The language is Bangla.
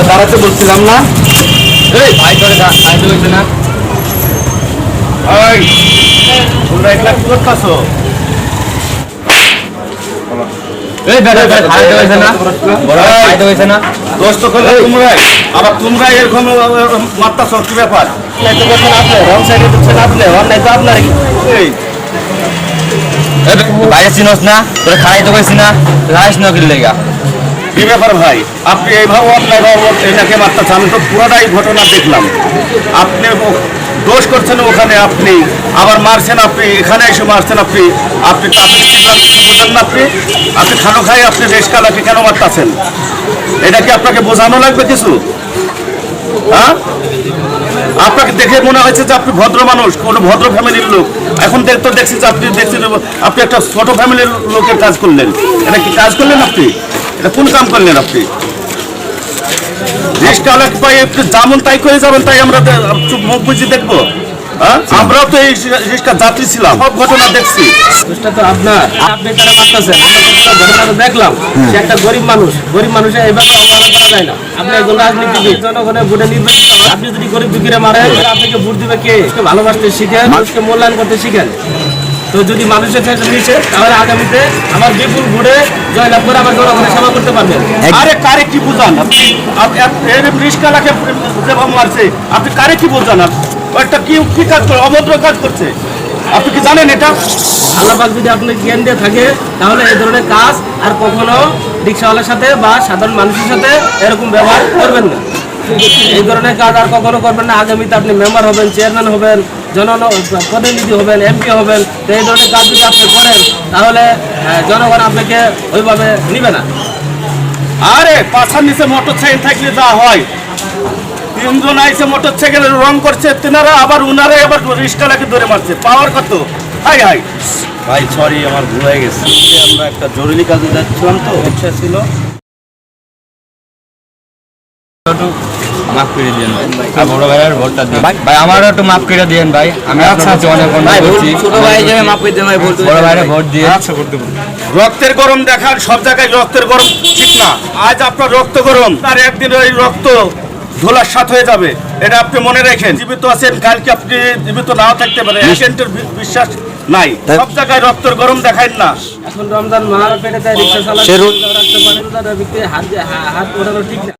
দাঁড়াতে বলছিলাম না, ভাই তোরে খাইতে হয়েছে না। তোমরা একলা কি করতেছো? তোমরা এরকম মারতাছ, কি ব্যাপার? বাইরে চিনস না, তোরা খাই তো কইছি না, খাইস না কিনলে গা। কি ব্যাপার ভাই, আপনি এইভাবে অন্যায় এনাকে মারতেছেন? আমি তো পুরোটাই ঘটনা দেখলাম। আপনি দোষ করছেন ওখানে, আপনি আবার মারছেন, আপনি এখানে এসে মারছেন। আপনি আপনি বোঝেন না, আপনি খানো খাই আপনি রেশকালাকে কেন মারতেছেন? এটা কি আপনাকে বোঝানো লাগবে কিছু? হ্যাঁ, আপনাকে দেখে মনে হয়েছে যে আপনি ভদ্র মানুষ, কোনো ভদ্র ফ্যামিলির লোক। এখন তো দেখছি যে আপনি একটা ছোট ফ্যামিলির লোকের কাজ করলেন। এটা কি কাজ করলেন আপনি? এটা কোন কাম করলেন আপনি? রিস্কাওয়ালা পাই একটু যেমন তাই করে যাবেন, তাই আমরা মুখ বুঝি দেখবো? হ্যাঁ, আমরাও তো এই রিস্কার যাত্রী ছিলাম, সব ঘটনা দেখছি। তো আপনার আপনি তারা মারতেছেন, আমরা ঘটনা দেখলাম। সে একটা গরিব মানুষ, গরিব মানুষের এইভাবে অবহেলা করা যায় না। আপনি একজন রাজনীতিবিদ, জনগণের ভোটে নির্বাচিত। আপনি যদি গরিব দুঃখীরা মারেন, আপনাকে ভোট দিবে কে? ভালোবাসতে শিখেন, মানুষকে মূল্যায়ন করতে শিখেন। তো যদি মানুষের নিচে, তাহলে আগামীতে আমার বিপুল ভোটে জয়লাভ করে আমার জনগণের সেবা করতে পারবেন। আরে কারে কি বুঝান আপনি? রিস্কাওয়ালাকে যেভাবে মারছে, আপনি কারে কি বোঝান? একটা কি কাজ করে, অভদ্র কাজ করছে। আপনি কি জানেন এটা? আল্লাহ পাক যদি আপনি জ্ঞান দিয়ে থাকে, তাহলে এই ধরনের কাজ আর কখনো রিক্সাওয়ালার সাথে বা সাধারণ মানুষের সাথে এরকম ব্যবহার করবেন না। এই ধরনের কাজ আর কখনো করবেন না। আগামীতে আপনি মেম্বার হবেন, চেয়ারম্যান হবেন, প্রতিনিধি হবেন, এমপি হবেন। তো এই ধরনের কাজ যদি আপনি করেন, তাহলে জনগণ আপনাকে ওইভাবে নিবে না। আরে পাছার নিচে মোটর সাইকেল থাকলে যা হয়, তিনজন আইসে মোটর সাইকেলের রং করছে, তেনারা আবার উনারাই আবার রিস্কাওয়ালাকে ধরে মারছে। পাওয়ার কত? হাই হাই ভাই সরি, আমার ভুল হয়ে গেছে। আমরা একটা জরুরি কাজে যাচ্ছিলাম, তো ইচ্ছা ছিল। মাফ করে দিয়েন ভাই, বড় ভাইয়ের ভোটটা দিন ভাই, আমারও একটু মাফ করে দিয়েন ভাই। আমি আপনার কাছে অনেক অন্যায় করছি। ছোট ভাই হিসেবে মাফ করে দেন ভাই, বড় ভাইয়ের ভোট দিয়ে। আচ্ছা, করতে বলুন। রক্তের গরম দেখান, সব জায়গায় রক্তের গরম ঠিক না। আজ আপনার রক্ত গরম, আর একদিন ওই রক্ত ধোলার সাথ হয়ে যাবে, এটা আপনি মনে রাখেন। জীবিত আছেন, কালকে আপনি জীবিত নাও থাকতে পারেন, এজেন্টের বিশ্বাস নাই। সব জায়গায় রক্তের গরম দেখায় না। এখন রমজান মার পেটে রিক্সা চালাচ্ছে, হাত ওঠানো ঠিক না।